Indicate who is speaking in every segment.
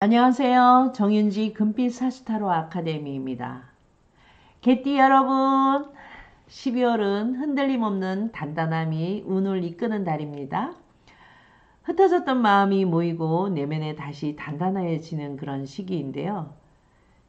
Speaker 1: 안녕하세요. 정윤지 금빛 사스타로 아카데미입니다. 개띠 여러분, 12월은 흔들림 없는 단단함이 운을 이끄는 달입니다. 흩어졌던 마음이 모이고 내면에 다시 단단해지는 그런 시기인데요.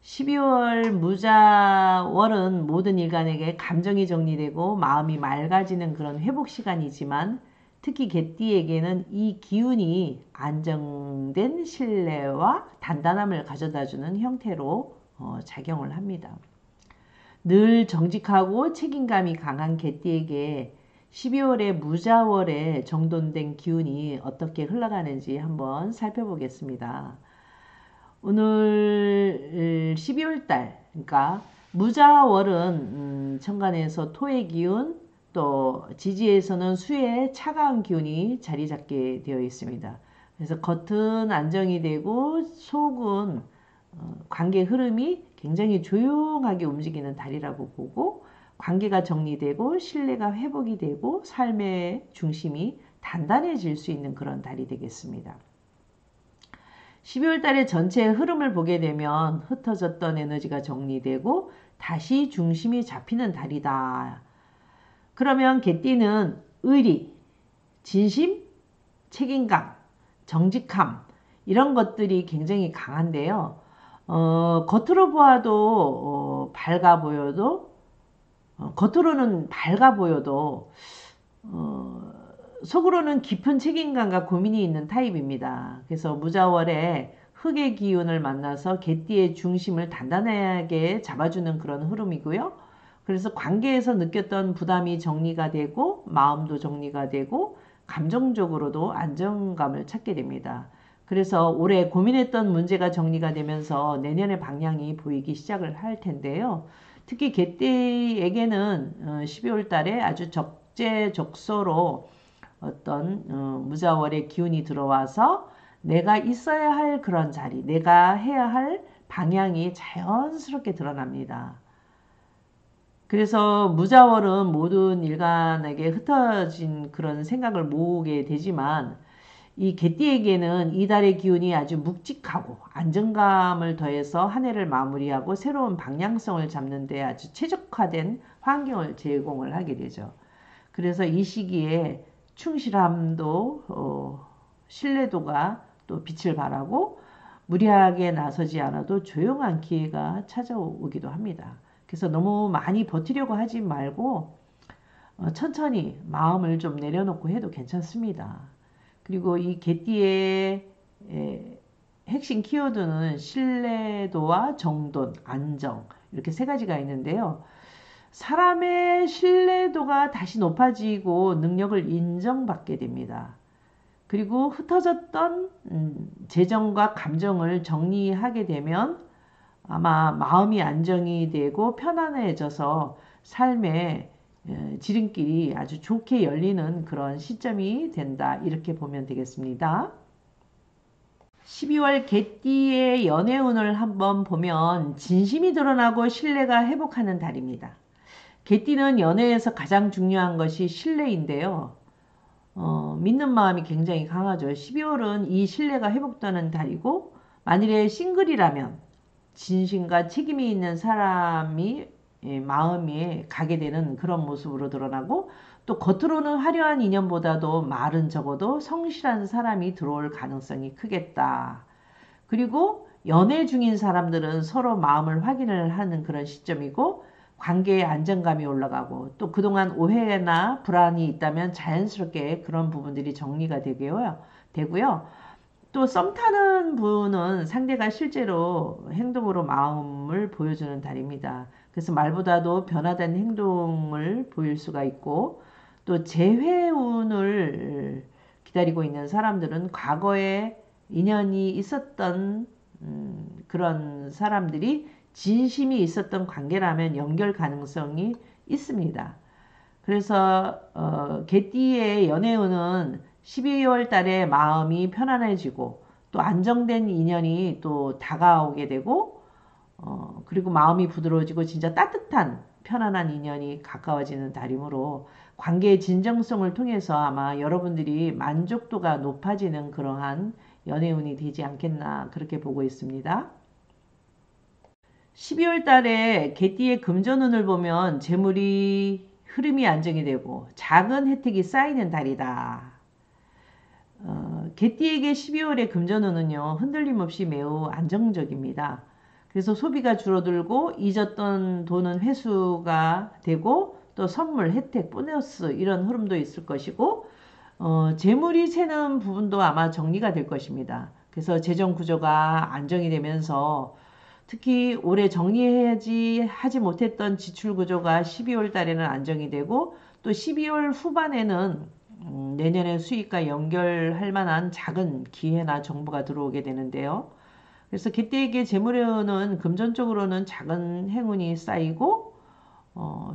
Speaker 1: 12월 무자월은 모든 일간에게 감정이 정리되고 마음이 맑아지는 그런 회복 시간이지만 특히 개띠에게는 이 기운이 안정된 신뢰와 단단함을 가져다주는 형태로 작용을 합니다. 늘 정직하고 책임감이 강한 개띠에게 12월의 무자월에 정돈된 기운이 어떻게 흘러가는지 한번 살펴보겠습니다. 오늘 12월달, 그러니까 무자월은 천간에서 토의 기운, 또 지지에서는 수의 차가운 기운이 자리 잡게 되어 있습니다. 그래서 겉은 안정이 되고 속은 관계 흐름이 굉장히 조용하게 움직이는 달이라고 보고, 관계가 정리되고 신뢰가 회복이 되고 삶의 중심이 단단해질 수 있는 그런 달이 되겠습니다. 12월 달의 전체 흐름을 보게 되면 흩어졌던 에너지가 정리되고 다시 중심이 잡히는 달이다. 그러면 개띠는 의리, 진심, 책임감, 정직함 이런 것들이 굉장히 강한데요. 겉으로 보아도 밝아 보여도 겉으로는 밝아 보여도 속으로는 깊은 책임감과 고민이 있는 타입입니다. 그래서 무자월에 흙의 기운을 만나서 개띠의 중심을 단단하게 잡아주는 그런 흐름이고요. 그래서 관계에서 느꼈던 부담이 정리가 되고 마음도 정리가 되고 감정적으로도 안정감을 찾게 됩니다. 그래서 올해 고민했던 문제가 정리가 되면서 내년의 방향이 보이기 시작을 할 텐데요. 특히 개띠에게는 12월 달에 아주 적재적소로 어떤 무자월의 기운이 들어와서 내가 있어야 할 그런 자리, 내가 해야 할 방향이 자연스럽게 드러납니다. 그래서 무자월은 모든 일간에게 흩어진 그런 생각을 모으게 되지만 이 개띠에게는 이달의 기운이 아주 묵직하고 안정감을 더해서 한 해를 마무리하고 새로운 방향성을 잡는 데 아주 최적화된 환경을 제공을 하게 되죠. 그래서 이 시기에 충실함도 신뢰도가 또 빛을 발하고 무리하게 나서지 않아도 조용한 기회가 찾아오기도 합니다. 그래서 너무 많이 버티려고 하지 말고 천천히 마음을 좀 내려놓고 해도 괜찮습니다. 그리고 이 개띠의 핵심 키워드는 신뢰도와 정돈, 안정 이렇게 세 가지가 있는데요. 사람의 신뢰도가 다시 높아지고 능력을 인정받게 됩니다. 그리고 흩어졌던 재정과 감정을 정리하게 되면 아마 마음이 안정이 되고 편안해져서 삶의 지름길이 아주 좋게 열리는 그런 시점이 된다. 이렇게 보면 되겠습니다. 12월 개띠의 연애운을 한번 보면 진심이 드러나고 신뢰가 회복하는 달입니다. 개띠는 연애에서 가장 중요한 것이 신뢰인데요. 믿는 마음이 굉장히 강하죠. 12월은 이 신뢰가 회복되는 달이고 만일에 싱글이라면 진심과 책임이 있는 사람이 마음에 가게 되는 그런 모습으로 드러나고 또 겉으로는 화려한 인연보다도 말은 적어도 성실한 사람이 들어올 가능성이 크겠다. 그리고 연애 중인 사람들은 서로 마음을 확인을 하는 그런 시점이고 관계의 안정감이 올라가고 또 그동안 오해나 불안이 있다면 자연스럽게 그런 부분들이 정리가 되고요. 또 썸 타는 분은 상대가 실제로 행동으로 마음을 보여주는 달입니다. 그래서 말보다도 변화된 행동을 보일 수가 있고 또 재회운을 기다리고 있는 사람들은 과거에 인연이 있었던 그런 사람들이 진심이 있었던 관계라면 연결 가능성이 있습니다. 그래서 개띠의 연애운은 12월 달에 마음이 편안해지고 또 안정된 인연이 또 다가오게 되고 그리고 마음이 부드러워지고 진짜 따뜻한 편안한 인연이 가까워지는 달이므로 관계의 진정성을 통해서 아마 여러분들이 만족도가 높아지는 그러한 연애운이 되지 않겠나 그렇게 보고 있습니다. 12월 달에 개띠의 금전운을 보면 재물이 흐름이 안정이 되고 작은 혜택이 쌓이는 달이다. 개띠에게 12월의 금전운은요, 흔들림 없이 매우 안정적입니다. 그래서 소비가 줄어들고 잊었던 돈은 회수가 되고 또 선물, 혜택, 보너스 이런 흐름도 있을 것이고 재물이 새는 부분도 아마 정리가 될 것입니다. 그래서 재정 구조가 안정이 되면서 특히 올해 정리해야지 하지 못했던 지출 구조가 12월 달에는 안정이 되고 또 12월 후반에는 내년의 수익과 연결할 만한 작은 기회나 정보가 들어오게 되는데요. 그래서 개띠에게 재물에는 금전적으로는 작은 행운이 쌓이고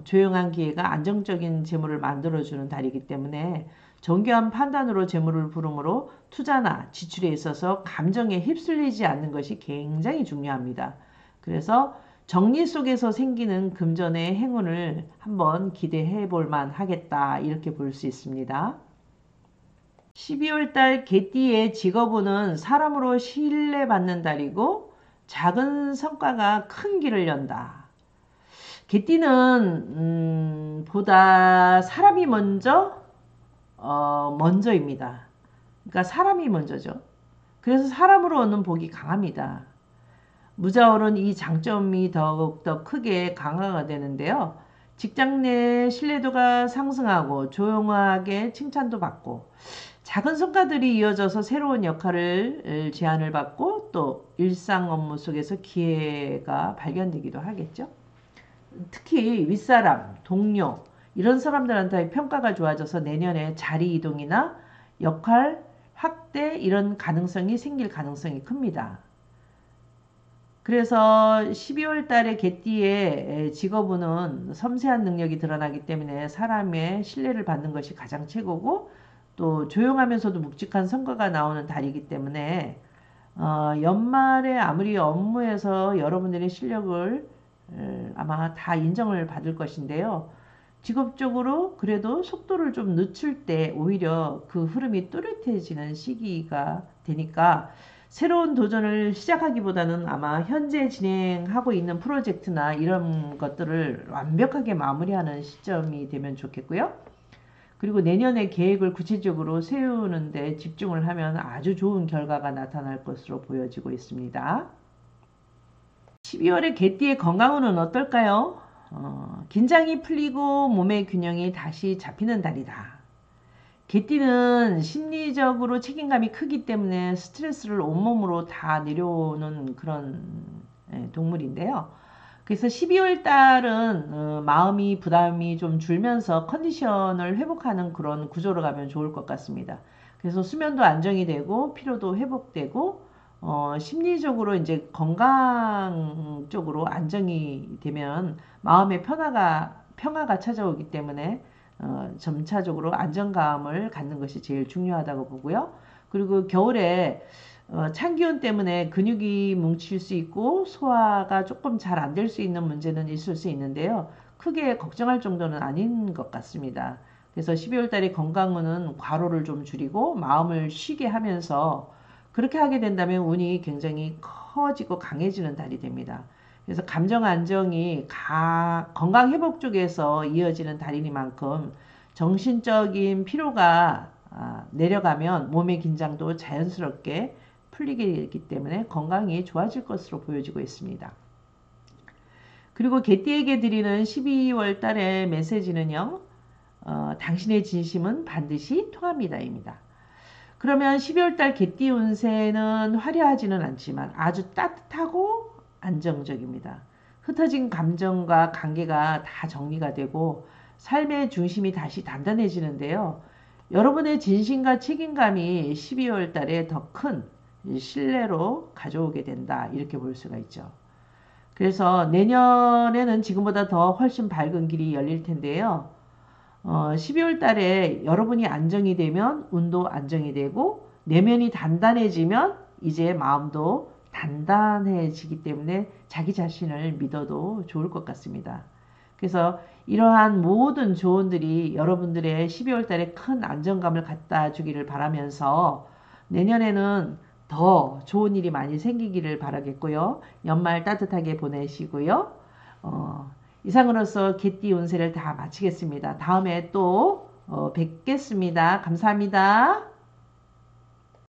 Speaker 1: 조용한 기회가 안정적인 재물을 만들어주는 달이기 때문에 정교한 판단으로 재물을 부름으로 투자나 지출에 있어서 감정에 휩쓸리지 않는 것이 굉장히 중요합니다. 그래서 정리 속에서 생기는 금전의 행운을 한번 기대해 볼 만하겠다 이렇게 볼 수 있습니다. 12월 달 개띠의 직업운은 사람으로 신뢰받는 달이고 작은 성과가 큰 길을 연다. 개띠는 보다 사람이 먼저입니다. 그러니까 사람이 먼저죠. 그래서 사람으로 얻는 복이 강합니다. 무자월은 이 장점이 더욱더 크게 강화가 되는데요. 직장 내 신뢰도가 상승하고 조용하게 칭찬도 받고 작은 성과들이 이어져서 새로운 역할을 제안을 받고 또 일상 업무 속에서 기회가 발견되기도 하겠죠. 특히 윗사람, 동료 이런 사람들한테 평가가 좋아져서 내년에 자리 이동이나 역할 확대 이런 가능성이 생길 가능성이 큽니다. 그래서 12월 달에 개띠의 직업운은 섬세한 능력이 드러나기 때문에 사람의 신뢰를 받는 것이 가장 최고고 또 조용하면서도 묵직한 성과가 나오는 달이기 때문에 연말에 아무리 업무에서 여러분들의 실력을 아마 다 인정을 받을 것인데요. 직업적으로 그래도 속도를 좀 늦출 때 오히려 그 흐름이 또렷해지는 시기가 되니까 새로운 도전을 시작하기보다는 아마 현재 진행하고 있는 프로젝트나 이런 것들을 완벽하게 마무리하는 시점이 되면 좋겠고요. 그리고 내년의 계획을 구체적으로 세우는 데 집중을 하면 아주 좋은 결과가 나타날 것으로 보여지고 있습니다. 12월에 개띠의 건강운은 어떨까요? 긴장이 풀리고 몸의 균형이 다시 잡히는 달이다. 개띠는 심리적으로 책임감이 크기 때문에 스트레스를 온몸으로 다 내려오는 그런 동물인데요. 그래서 12월 달은 마음이 부담이 좀 줄면서 컨디션을 회복하는 그런 구조로 가면 좋을 것 같습니다. 그래서 수면도 안정이 되고 피로도 회복되고 심리적으로 이제 건강 쪽으로 안정이 되면 마음의 평화가 찾아오기 때문에 점차적으로 안정감을 갖는 것이 제일 중요하다고 보고요. 그리고 겨울에 찬 기온 때문에 근육이 뭉칠 수 있고 소화가 조금 잘 안 될 수 있는 문제는 있을 수 있는데요. 크게 걱정할 정도는 아닌 것 같습니다. 그래서 12월 달에 건강운은 과로를 좀 줄이고 마음을 쉬게 하면서 그렇게 하게 된다면 운이 굉장히 커지고 강해지는 달이 됩니다. 그래서 감정 안정이 건강 회복 쪽에서 이어지는 달이니만큼 정신적인 피로가 내려가면 몸의 긴장도 자연스럽게 풀리게 되기 때문에 건강이 좋아질 것으로 보여지고 있습니다. 그리고 개띠에게 드리는 12월 달의 메시지는요. 당신의 진심은 반드시 통합니다입니다. 그러면 12월 달 개띠 운세는 화려하지는 않지만 아주 따뜻하고 안정적입니다. 흩어진 감정과 관계가 다 정리가 되고 삶의 중심이 다시 단단해지는데요. 여러분의 진심과 책임감이 12월 달에 더 큰 신뢰로 가져오게 된다. 이렇게 볼 수가 있죠. 그래서 내년에는 지금보다 더 훨씬 밝은 길이 열릴 텐데요. 12월 달에 여러분이 안정이 되면 운도 안정이 되고 내면이 단단해지면 이제 마음도 단단해지기 때문에 자기 자신을 믿어도 좋을 것 같습니다. 그래서 이러한 모든 조언들이 여러분들의 12월 달에 큰 안정감을 갖다 주기를 바라면서 내년에는 더 좋은 일이 많이 생기기를 바라겠고요. 연말 따뜻하게 보내시고요. 어, 이상으로서 개띠 운세를 다 마치겠습니다. 다음에 또 뵙겠습니다. 감사합니다.